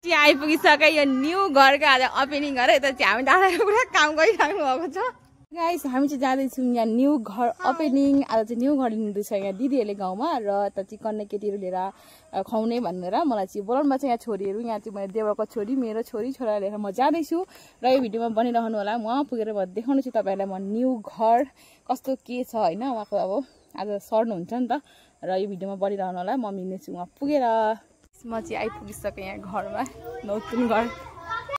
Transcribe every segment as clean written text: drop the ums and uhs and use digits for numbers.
आइपुगिसके यो न्यू घरको आज ओपनिङ गरेर यता चाहिँ हामी दादाको पुरा काम गरिराख्नु भएको छ गाइस। हामी चाहिँ जाँदैछौँ यहाँ न्यू घर ओपनिङ। आज चाहिँ न्यू घर लिँदैछ यहाँ दिदीहरूले गाउँमा र यता चाहिँ कन्या केटीहरू लिएर खुवाउने भनेर मलाई चाहिँ बोलाउनु छ यहाँ छोरीहरू। यहाँ चाहिँ मैले देवरको छोरी मेरो छोरी छोरा लिएर म जाँदैछु र यो भिडियोमा बनिरहनु होला। उहाँ पुगेर म देखाउनु छु तपाईँहरूलाई म न्यू घर कस्तो के छ होइन। उहाँको अब आज सर्नुहुन्छ नि त र यो भिडियोमा बनिरहनु होला। म मिल्नेछु उहाँ पुगेर। म चाहिँ आइपुगिसकेँ यहाँ घरमा नতুन घर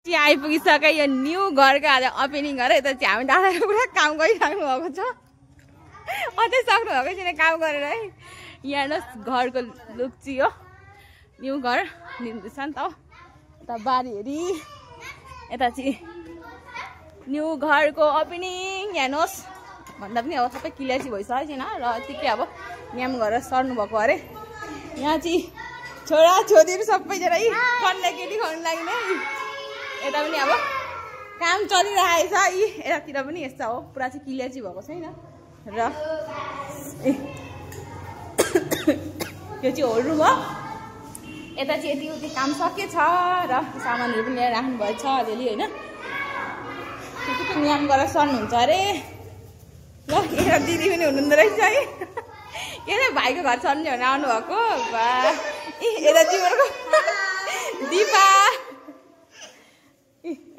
चाहिँ आइपुगिसकेँ यो न्यू घरको आज ओपनिङ गरेर यता चाहिँ हामी दादाको पुरा काम गरिराख्नु भएको छ। अझै सक्नु भएको छैन काम गरेर है। यहाँ हेर्नुहोस् घरको लुक चाहिँ हो न्यू घर लिँदैछ नि त। यता बारीहेरी यता चाहिँ न्यू घरको ओपनिङ हेर्नुहोस् भन्दा पनि अब सबै क्लियर चाहिँ भइसकेको छैन र यतिकै अब यहाँ गरेर सर्नु भएको अरे। यहाँ चाहिँ छोरा छोरीहरू सबैजना यी कन्या केटी खुवाउनु लागि नै यता पनि अब काम चलिरहेको छ। यी यतातिर पनि यस्तो हो पुरा चाहिँ क्लियर चाहिँ भएको छैन र यो चाहिँ होल रुम हो। यता चाहिँ यति उति काम सकेछ र सामानहरू पनि ल्याएर राख्नु भएछ अलिअलि होइन। त्यतिकै नियम गरेर सर्नुहुन्छ अरे। ल एउटा दिदी पनि हुनुहुँदो रहेछ है। के अरे भाइको घर सर्ने भनेर आउनुभएको बा। यता चाहिँ दिपा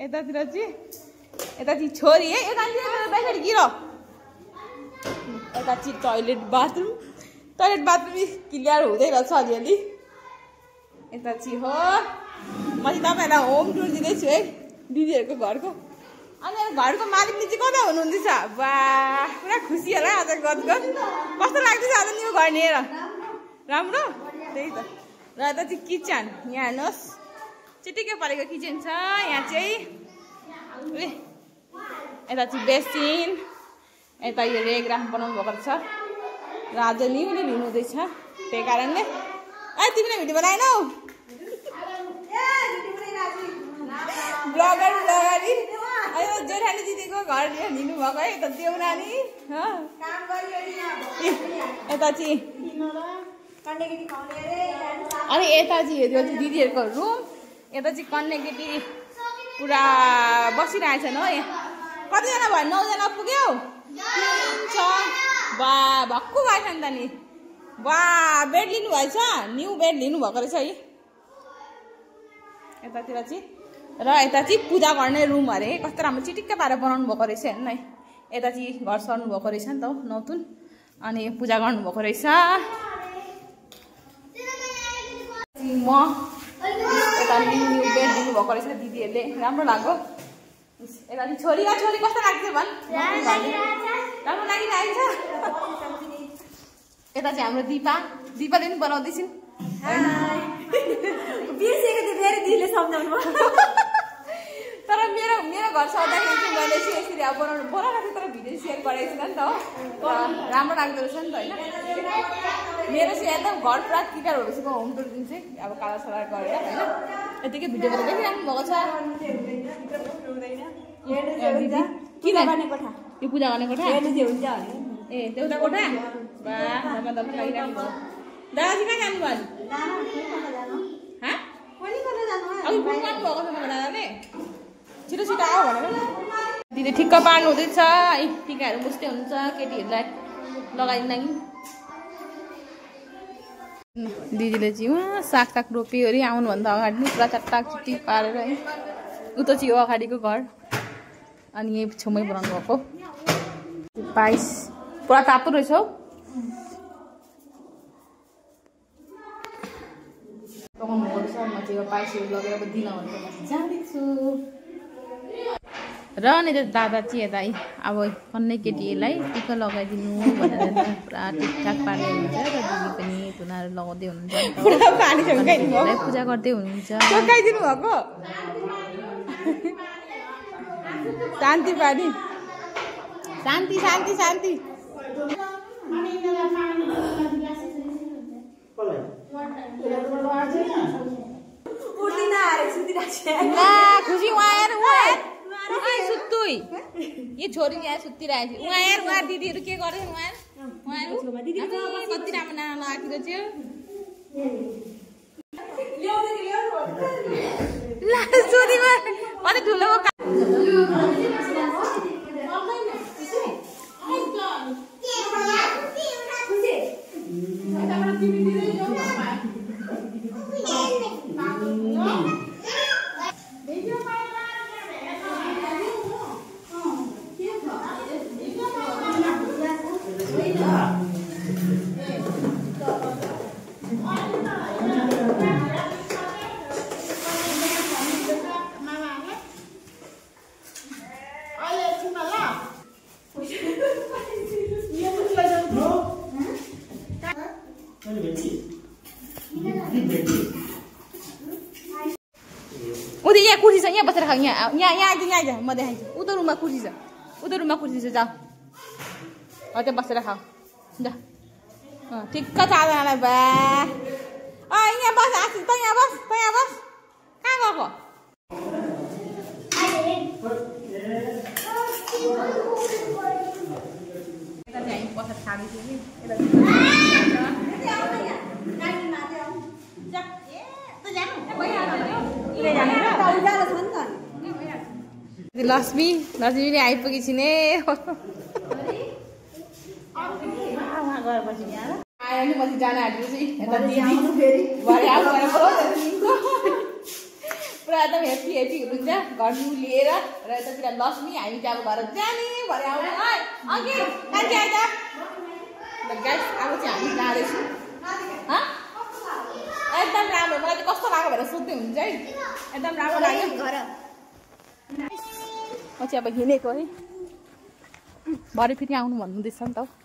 यतातिर चाहिँ छोरी है। यतातिर गिर यता चाहिँ टोइलेट बाथरुम क्लियर हुँदै रहेछ अलिअलि। यता चाहिँ हो म चाहिँ तपाईँहरूलाई होम टुर दिँदैछु है दिदीहरूको घरको। अनि घरको मालिकले चाहिँ कता हुनुहुँदैछ बा पुरा खुसी होला आज गदगद। कस्तो लाग्दैछ आज न्यू घर लिएर राम्रो त्यही त। र यता चाहिँ किचन यहाँ हेर्नुहोस् चिटिक्कै परेको किचन छ। यहाँ चाहिँ यता चाहिँ बेसिन यता यो रेगराफ बनाउनु भएको छ र आज न्यू नै लिनुहुँदैछ त्यही कारणले। तिमीले भिडियो बनाएनौ ब्लगर जेठानी दिदीको घर लिनुभएको है यता देउरानी। यता चाहिँ अनि यता चाहिँ यो चाहिँ दिदीहरूको रुम। यता चाहिँ कन्या केटी पुरा बसिरहेछन् हो। यहाँ कतिजना भयो 9 जना पुग्यो 3 छ बा भक्कु भएछ नि त नि बा। बेड लिनुभएछ न्यू बेड लिनुभएको रहेछ है यतातिर चाहिँ। र यता चाहिँ पूजा गर्ने रुम अरे कस्तो राम्रो चिटिक्क पारेर बनाउनु भएको रहेछ हेर्नु है। यता चाहिँ घर सर्नु भएको रहेछ नि त नतुन अनि पूजा गर्नुभएको रहेछ। म यता न्यू बेड दिनुभएको रहेछ दिदीहरूले राम्रो लाग्यो। यता चाहिँ छोरी कस्तो लाग्छ भन् राम्रो लागिरहेको छ। यता चाहिँ हाम्रो दिपाले पनि बनाउँदैछिन् तर मेरो घर सर्दाखेरि चाहिँ मैले चाहिँ यसरी अब बनाउनु तर भिडियो सेयर गरेको छैन नि त हो। राम्रो लाग्दो रहेछ नि त होइन। मेरो चाहिँ एकदम घर पुरा क्लियर भएपछि म होम टुर दिन्छु अब काला सला गरेर होइन। यतिकै भिडियोबाट देखिराख्नु भएको छ। यो पूजा गर्ने कोठा ए देउता कोठा बा दम लागिराख्नु भयो। दादा चाहिँ कहाँ जानुभयो अघि फोन गर्नुभएको छ मलाई दादाले छिटो आऊ भनेर। दिदी ठिक्क पार्नु हुँदैछ है टिकाहरू बुझ्दै हुनुहुन्छ केटीहरूलाई लगाइदिनु लागि। दिदीले चाहिँ उहाँ साग रोप्यो अरे आउनुभन्दा अगाडि नै पुरा चट्टाक चिट्टी पारेर है। उता चाहिँ हो अगाडिको घर अनि यही छेउमै बनाउनु भएको। पाइस पुरा तातो रहेछ हौ। पकाउनु पर्छ म चाहिँ पाइसहरू लगेर अब दिन भनेर म जाँदैछु। र अनि त दादा चाहिँ यता अब कन्या केटीलाई टिका लगाइदिनु भनेर पुरा ठिकठाक पारेर हुन्छ र दिदी पनि धुनाहरू लगाउँदै हुनुहुन्छ पूजा गर्दै हुनुहुन्छ। शान्ति पानी शान्ति शान्ति शान्ति खुसी सुत्तुई ये छोरी यहाँ सुत्तिरहेको थियो। उहाँ दिदीहरू के गर्दै उहाँहरू कति राम्रो नाना लगाएको थियो। उता यहाँ कुर्सी छ यहाँ बसेर खा यहाँ यहाँ आइज यहाँ आइज म देखाइदिन्छु उता रुममा कुर्सी छ उता रुममा कुर्सी छ जाऊ हो त्यहाँ बसेर खाऊ जा ठिक्क चारजनालाई बा यहाँ बस आशिष त यहाँ बस कहाँ गएको पसर खाँदैछु कि लक्ष्मी पनि आइपुगी छिने आयो नि पछि जान आँटेपछि पुरा एकदम हेप्पी हुनुहुन्छ घर लिएर र यतातिर लक्ष्मी हामी चाहिँ अब घर जाने भरे आउने अघि मान्छे आइज गाइस अब चाहिँ हामी जाँदैछौँ एकदम राम्रो मलाई चाहिँ कस्तो लाग्यो भनेर सोध्दै हुन्छ है एकदम राम्रो लाग्यो घर म चाहिँ अब हिँडेको है भरे फेरि आउनु भन्नुहुँदैछ नि त